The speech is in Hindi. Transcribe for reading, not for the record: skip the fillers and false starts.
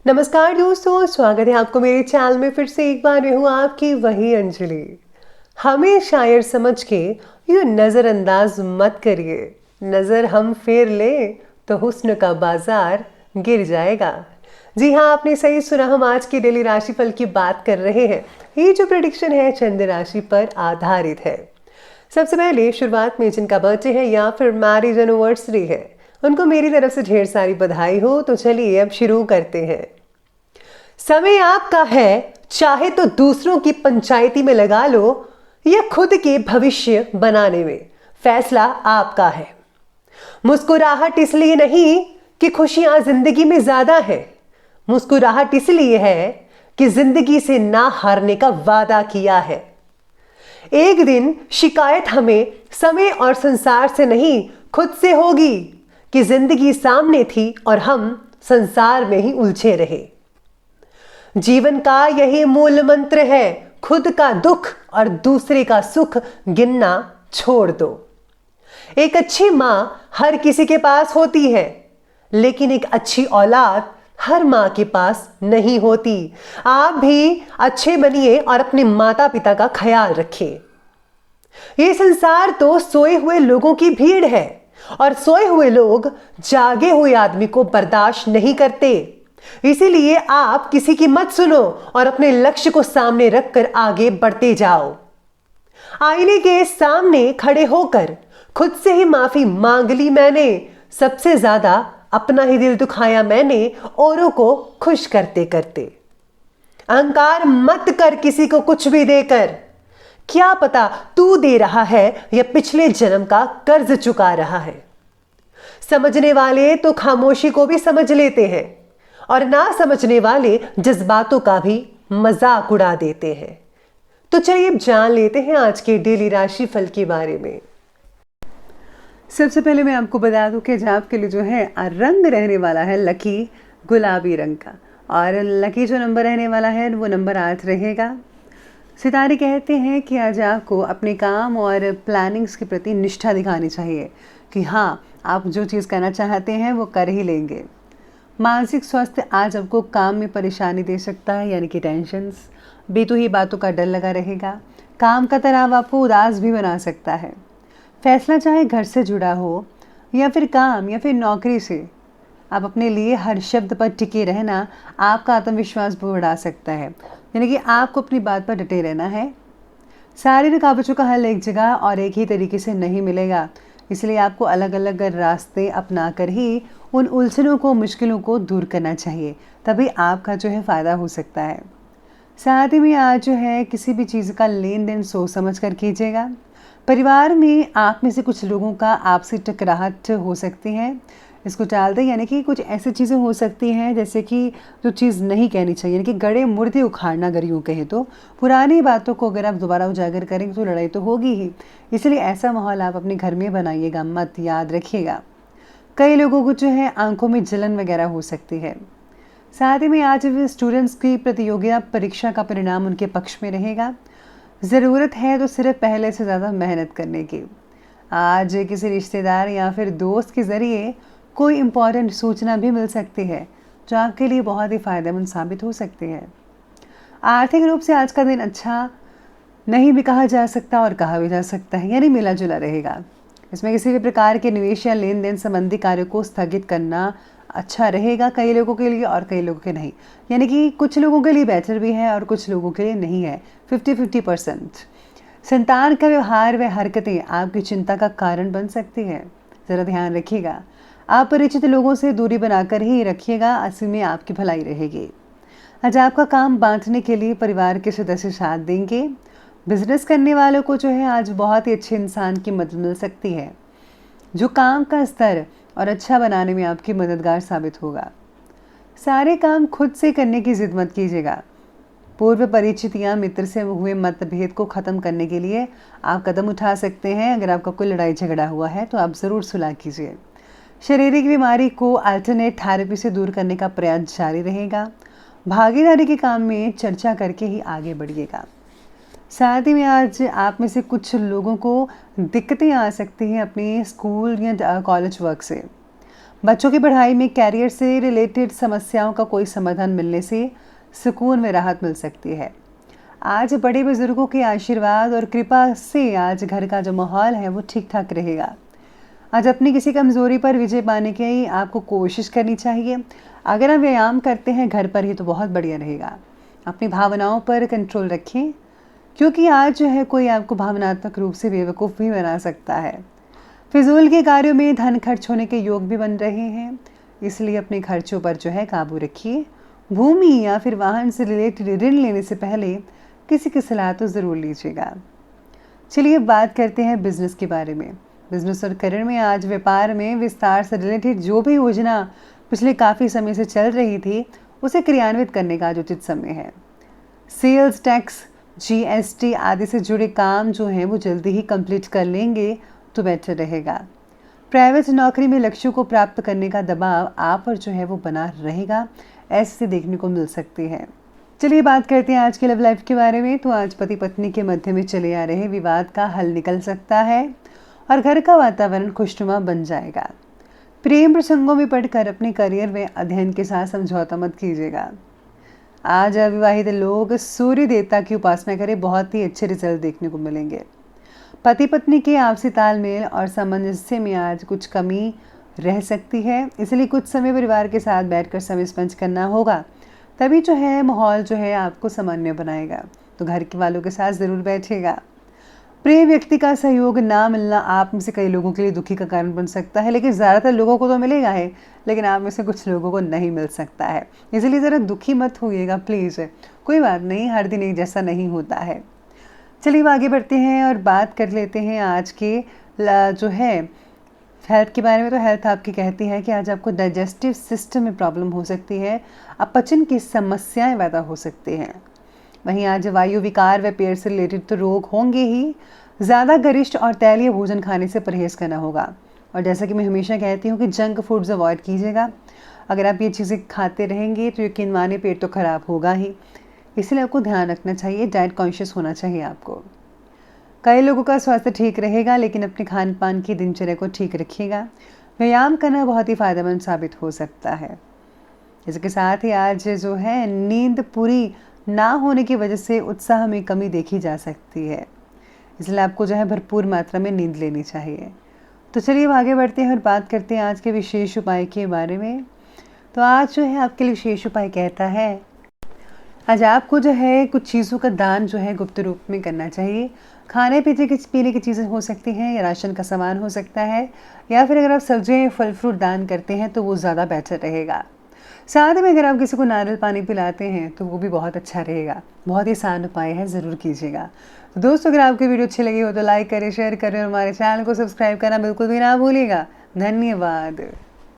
नमस्कार दोस्तों, स्वागत है आपको मेरे चैनल में। फिर से एक बार मैं हूँ आपकी वही अंजलि। हमें शायर समझ के ये नज़रअंदाज मत करिए। नज़र हम फेर ले तो हुस्न का बाजार गिर जाएगा। जी हाँ, आपने सही सुना। हम आज की डेली राशिफल की बात कर रहे हैं। ये जो प्रेडिक्शन है चंद्र राशि पर आधारित है। सबसे पहले शुरुआत में जिनका बर्थडे है या फिर मैरिज एनिवर्सरी है, उनको मेरी तरफ से ढेर सारी बधाई हो। तो चलिए अब शुरू करते हैं। समय आपका है, चाहे तो दूसरों की पंचायती में लगा लो या खुद के भविष्य बनाने में, फैसला आपका है। मुस्कुराहट इसलिए नहीं कि खुशियां जिंदगी में ज्यादा है, मुस्कुराहट इसलिए है कि जिंदगी से ना हारने का वादा किया है। एक दिन शिकायत हमें समय और संसार से नहीं, खुद से होगी कि जिंदगी सामने थी और हम संसार में ही उलझे रहे। जीवन का यही मूल मंत्र है, खुद का दुख और दूसरे का सुख गिनना छोड़ दो। एक अच्छी मां हर किसी के पास होती है, लेकिन एक अच्छी औलाद हर मां के पास नहीं होती। आप भी अच्छे बनिए और अपने माता पिता का ख्याल रखिए। ये संसार तो सोए हुए लोगों की भीड़ है और सोए हुए लोग जागे हुए आदमी को बर्दाश्त नहीं करते। इसीलिए आप किसी की मत सुनो और अपने लक्ष्य को सामने रखकर आगे बढ़ते जाओ। आईने के सामने खड़े होकर खुद से ही माफी मांग ली मैंने, सबसे ज्यादा अपना ही दिल दुखाया मैंने औरों को खुश करते करते। अहंकार मत कर किसी को कुछ भी देकर, क्या पता तू दे रहा है या पिछले जन्म का कर्ज चुका रहा है। समझने वाले तो खामोशी को भी समझ लेते हैं और ना समझने वाले जज्बातों का भी मजाक उड़ा देते हैं। तो चलिए अब जान लेते हैं आज के डेली राशिफल के बारे में। सबसे पहले मैं आपको बता दूं कि आपके लिए जो है रंग रहने वाला है लकी गुलाबी रंग का, और लकी जो नंबर रहने वाला है वो नंबर 8 रहेगा। सितारे कहते हैं कि आज आपको अपने काम और प्लानिंग्स के प्रति निष्ठा दिखानी चाहिए कि हाँ, आप जो चीज़ करना चाहते हैं वो कर ही लेंगे। मानसिक स्वास्थ्य आज आपको काम में परेशानी दे सकता है, यानी कि टेंशन्स, बेतुकी बातों का डर लगा रहेगा। काम का तनाव आपको उदास भी बना सकता है। फैसला चाहे घर से जुड़ा हो या फिर काम या फिर नौकरी से, आप अपने लिए हर शब्द पर टिके रहना आपका आत्मविश्वास बढ़ा सकता है, यानी कि आपको अपनी बात पर डटे रहना है। सारी रुकावटों का हल एक जगह और एक ही तरीके से नहीं मिलेगा, इसलिए आपको अलग अलग रास्ते अपना कर ही उन उलझनों को, मुश्किलों को दूर करना चाहिए, तभी आपका जो है फ़ायदा हो सकता है। साथ ही में आज जो है किसी भी चीज़ का लेन देन सोच समझ कर कीजिएगा। परिवार में आप में से कुछ लोगों का आपसी टकराहट हो सकती है, इसको टाल दें। यानी कि कुछ ऐसी चीज़ें हो सकती हैं जैसे कि जो चीज़ नहीं कहनी चाहिए, यानी कि गड़े मुर्दे उखाड़ना, अगर यूँ कहें तो। पुरानी बातों को अगर आप दोबारा उजागर करेंगे तो लड़ाई तो होगी ही, इसलिए ऐसा माहौल आप अपने घर में बनाइएगा मत, याद रखिएगा। कई लोगों को जो है आंखों में जलन वगैरह हो सकती है। साथ ही में आज स्टूडेंट्स की प्रतियोगिता परीक्षा का परिणाम उनके पक्ष में रहेगा। ज़रूरत है तो सिर्फ पहले से ज़्यादा मेहनत करने की। आज किसी रिश्तेदार या फिर दोस्त के ज़रिए कोई इम्पॉर्टेंट सूचना भी मिल सकती है जो आपके लिए बहुत ही फ़ायदेमंद साबित हो सकती है। आर्थिक रूप से आज का दिन अच्छा नहीं भी कहा जा सकता और कहा भी जा सकता है, यानी मिला जुला रहेगा। इसमें किसी भी प्रकार के निवेश या लेन देन संबंधी कार्यों को स्थगित करना अच्छा रहेगा, कई लोगों के लिए और कई लोगों के नहीं। यानी कि कुछ लोगों के लिए बेहतर भी है और कुछ लोगों के लिए नहीं है, 50-50%। संतान का व्यवहार व हरकतें आपकी चिंता का कारण बन सकती है, ज़रा ध्यान रखिएगा। अपरिचित लोगों से दूरी बनाकर ही रखिएगा, ऐसे में आपकी भलाई रहेगी। आज आपका काम बांटने के लिए परिवार के सदस्य साथ देंगे। बिजनेस करने वालों को जो है आज बहुत ही अच्छे इंसान की मदद मिल सकती है, जो काम का स्तर और अच्छा बनाने में आपकी मददगार साबित होगा। सारे काम खुद से करने की जिद मत कीजिएगा। पूर्व परिचित या मित्र से हुए मतभेद को ख़त्म करने के लिए आप कदम उठा सकते हैं। अगर आपका कोई लड़ाई झगड़ा हुआ है तो आप ज़रूर सुलह कीजिए। शारीरिक बीमारी को अल्टरनेट थेरेपी से दूर करने का प्रयास जारी रहेगा। भागीदारी के काम में चर्चा करके ही आगे बढ़िएगा। साथ ही में आज आप में से कुछ लोगों को दिक्कतें आ सकती हैं अपने स्कूल या कॉलेज वर्क से। बच्चों की पढ़ाई में कैरियर से रिलेटेड समस्याओं का कोई समाधान मिलने से सुकून में राहत मिल सकती है। आज बड़े बुजुर्गों के आशीर्वाद और कृपा से आज घर का जो माहौल है वो ठीक ठाक रहेगा। आज अपनी किसी कमज़ोरी पर विजय पाने की आपको कोशिश करनी चाहिए। अगर आप व्यायाम करते हैं घर पर ही तो बहुत बढ़िया रहेगा। अपनी भावनाओं पर कंट्रोल रखें, क्योंकि आज जो है कोई आपको भावनात्मक रूप से बेवकूफ़ भी बना सकता है। फिजूल के कार्यों में धन खर्च होने के योग भी बन रहे हैं, इसलिए अपने खर्चों पर जो है काबू रखिए। भूमि या फिर वाहन से रिलेटेड ऋण लेने से पहले किसी की सलाह तो ज़रूर लीजिएगा। चलिए बात करते हैं बिजनेस के बारे में। बिजनेस और करियर में आज व्यापार में विस्तार से रिलेटेड जो भी योजना पिछले काफ़ी समय से चल रही थी उसे क्रियान्वित करने का आज उचित समय है। सेल्स टैक्स, जीएसटी आदि से जुड़े काम जो हैं वो जल्दी ही कंप्लीट कर लेंगे तो बेटर रहेगा। प्राइवेट नौकरी में लक्ष्यों को प्राप्त करने का दबाव आप पर जो है वो बना रहेगा, ऐसे देखने को मिल सकती है। चलिए बात करते हैं आज के लव लाइफ के बारे में। तो आज पति पत्नी के मध्य में चले आ रहे विवाद का हल निकल सकता है और घर का वातावरण खुशनुमा बन जाएगा। प्रेम प्रसंगों में पढ़कर अपने करियर में अध्ययन के साथ समझौता मत कीजिएगा। आज अविवाहित लोग सूर्य देवता की उपासना करें, बहुत ही अच्छे रिजल्ट देखने को मिलेंगे। पति पत्नी के आपसी तालमेल और सामंजस्य में आज कुछ कमी रह सकती है, इसलिए कुछ समय परिवार के साथ बैठकर समय स्पेंड करना होगा, तभी जो है माहौल जो है आपको सामान्य बनाएगा। तो घर के वालों के साथ ज़रूर बैठेगा। प्रिय व्यक्ति का सहयोग ना मिलना आप में से कई लोगों के लिए दुखी का कारण बन सकता है, लेकिन ज़्यादातर लोगों को तो मिलेगा है, लेकिन आप में से कुछ लोगों को नहीं मिल सकता है। इसलिए ज़रा दुखी मत होइएगा प्लीज़। कोई बात नहीं, हर दिन एक जैसा नहीं होता है। चलिए आगे बढ़ते हैं और बात कर लेते हैं आज के जो है हेल्थ के बारे में। तो हेल्थ आपकी कहती है कि आज आपको डाइजेस्टिव सिस्टम में प्रॉब्लम हो सकती है, अपचन की समस्याएं पैदा हो सकती हैं। वहीं आज वायु विकार व पेट से रिलेटेड तो रोग होंगे ही। ज़्यादा गरिष्ठ और तैलीय भोजन खाने से परहेज़ करना होगा, और जैसा कि मैं हमेशा कहती हूँ कि जंक फूड्स अवॉइड कीजिएगा। अगर आप ये चीज़ें खाते रहेंगे तो यकीन माने पेट तो ख़राब होगा ही, इसलिए आपको ध्यान रखना चाहिए, डाइट कॉन्शियस होना चाहिए आपको। कई लोगों का स्वास्थ्य ठीक रहेगा, लेकिन अपने खान पान की दिनचर्या को ठीक रखिएगा। व्यायाम करना बहुत ही फ़ायदेमंद साबित हो सकता है। इसके साथ ही आज जो है नींद पूरी ना होने की वजह से उत्साह में कमी देखी जा सकती है, इसलिए आपको जो है भरपूर मात्रा में नींद लेनी चाहिए। तो चलिए आगे बढ़ते हैं और बात करते हैं आज के विशेष उपाय के बारे में। तो आज जो है आपके लिए विशेष उपाय कहता है, आज आपको जो है कुछ चीज़ों का दान जो है गुप्त रूप में करना चाहिए। खाने पीने की चीज़ें हो सकती हैं, या राशन का सामान हो सकता है, या फिर अगर आप सब्जियाँ फल फ्रूट दान करते हैं तो वो ज़्यादा बेहतर रहेगा। साथ में अगर आप किसी को नारियल पानी पिलाते हैं तो वो भी बहुत अच्छा रहेगा। बहुत ही आसान उपाय है, ज़रूर कीजिएगा। तो दोस्तों, अगर आपकी वीडियो अच्छी लगी हो तो लाइक करें, शेयर करें और हमारे चैनल को सब्सक्राइब करना बिल्कुल भी ना भूलिएगा। धन्यवाद।